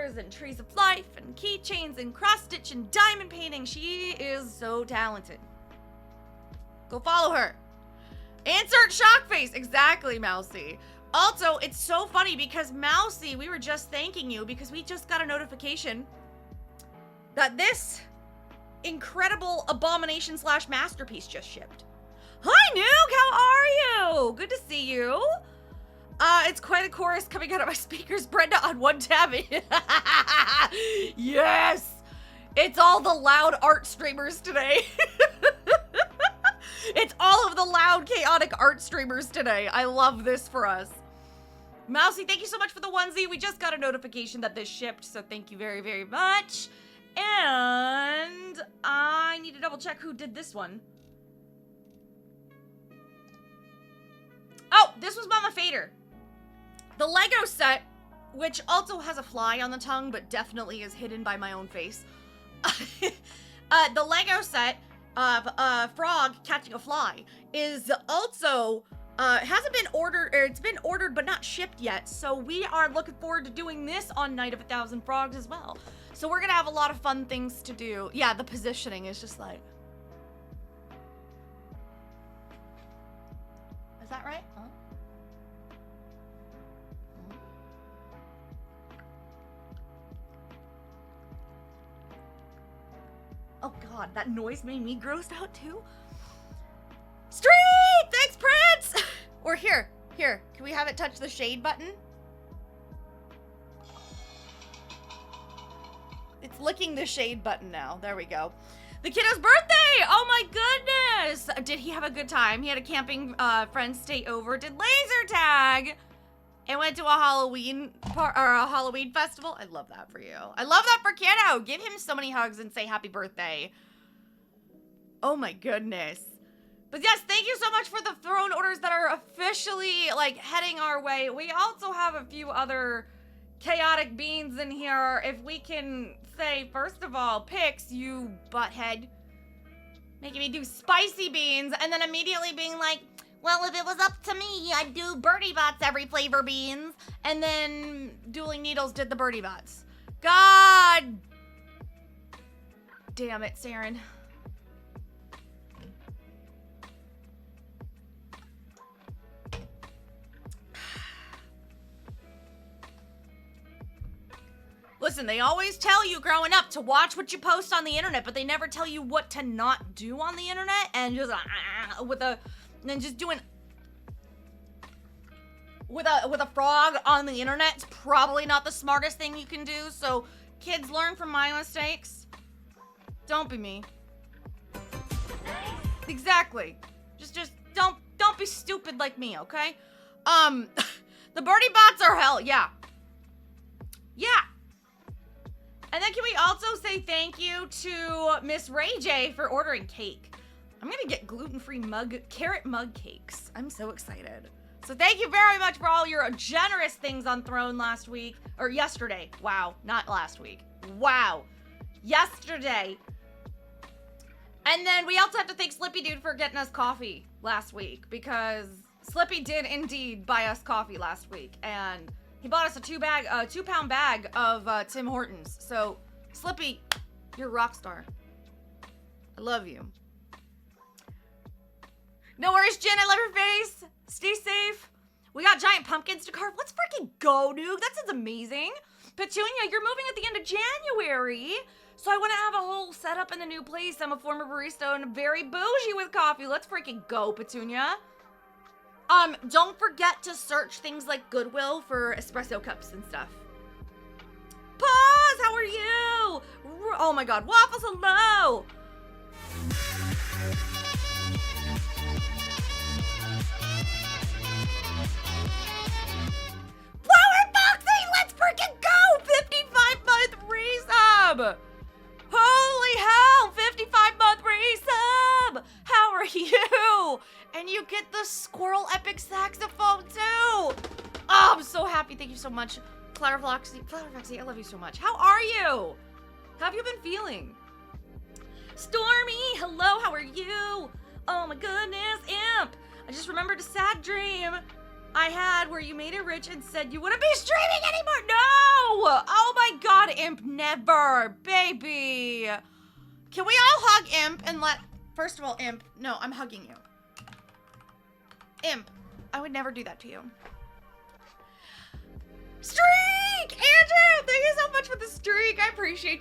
colors and trees of life and keychains and cross-stitch and diamond painting. She is so talented. Go follow her. Insert shock face. Exactly, Mousy. Also, it's so funny because Mousy, we were just thanking you because we just got a notification that this incredible abomination / masterpiece just shipped. Hi, Nuke, how are you? Good to see you. It's quite a chorus coming out of my speakers. Brenda on one tab. Yes! It's all the loud art streamers today. It's all of the loud, chaotic art streamers today. I love this for us. Mousy, thank you so much for the onesie. We just got a notification that this shipped, so thank you very, very much. And I need to double check who did this one. Oh, this was Mama Fader. The Lego set, which also has a fly on the tongue, but definitely is hidden by my own face. The Lego set of a frog catching a fly is also, hasn't been ordered, or it's been ordered but not shipped yet. So we are looking forward to doing this on Night of 1,000 Frogs as well. So we're gonna have a lot of fun things to do. Yeah, the positioning is just like... Is that right? Huh? Oh god, that noise made me grossed out too. Street! Thanks, Prince! Or here, can we have it touch the shade button? It's licking the shade button now. There we go. The kiddo's birthday! Oh my goodness! Did he have a good time? He had a camping friend stay over, did laser tag, and went to a Halloween festival. I love that for you. I love that for Kiddo. Give him so many hugs and say happy birthday. Oh my goodness. But yes, thank you so much for the throne orders that are officially like heading our way. We also have a few other chaotic beans in here. If we can say, first of all, Pix, you butthead, making me do spicy beans and then immediately being like, well, if it was up to me, I'd do Birdie Bots every flavor beans. And then Dueling Needles did the Birdie Bots. God damn it, Saren. Listen, they always tell you growing up to watch what you post on the internet, but they never tell you what to not do on the internet. And just and just doing with a frog on the internet is probably not the smartest thing you can do. So kids, learn from my mistakes. Don't be me. Exactly. Just don't be stupid like me, okay? The Birdie Bots are hell, yeah. Yeah. And then can we also say thank you to Miss Ray J for ordering cake. I'm gonna get gluten-free carrot mug cakes. I'm so excited. So thank you very much for all your generous things on Throne last week, or yesterday. Wow, not last week. Wow, yesterday. And then we also have to thank Slippy Dude for getting us coffee last week, because Slippy did indeed buy us coffee last week, and he bought us a 2-pound bag of Tim Hortons. So Slippy, you're a rock star. I love you. No worries, Jen. I love your face. Stay safe. We got giant pumpkins to carve. Let's freaking go, dude. That sounds amazing. Petunia, you're moving at the end of January. So I want to have a whole setup in the new place. I'm a former barista and very bougie with coffee. Let's freaking go, Petunia. Don't forget to search things like Goodwill for espresso cups and stuff. Pause, how are you? Oh my god, Waffles, hello. Flower Boxing, let's freaking go! 55-month resub! Holy hell, 55-month resub! How are you? And you get the Squirrel Epic Saxophone too! Oh, I'm so happy, thank you so much. Flower Foxy, I love you so much. How are you? How have you been feeling? Stormy, hello, how are you? Oh my goodness, Imp! I just remembered a sad dream I had where you made it rich and said you wouldn't be streaming anymore. No! Oh my god, Imp, never, baby. Can we all hug Imp and first of all, Imp, no, I'm hugging you. Imp, I would never do that to you. Streak! Andrew, thank you so much for the streak. I appreciate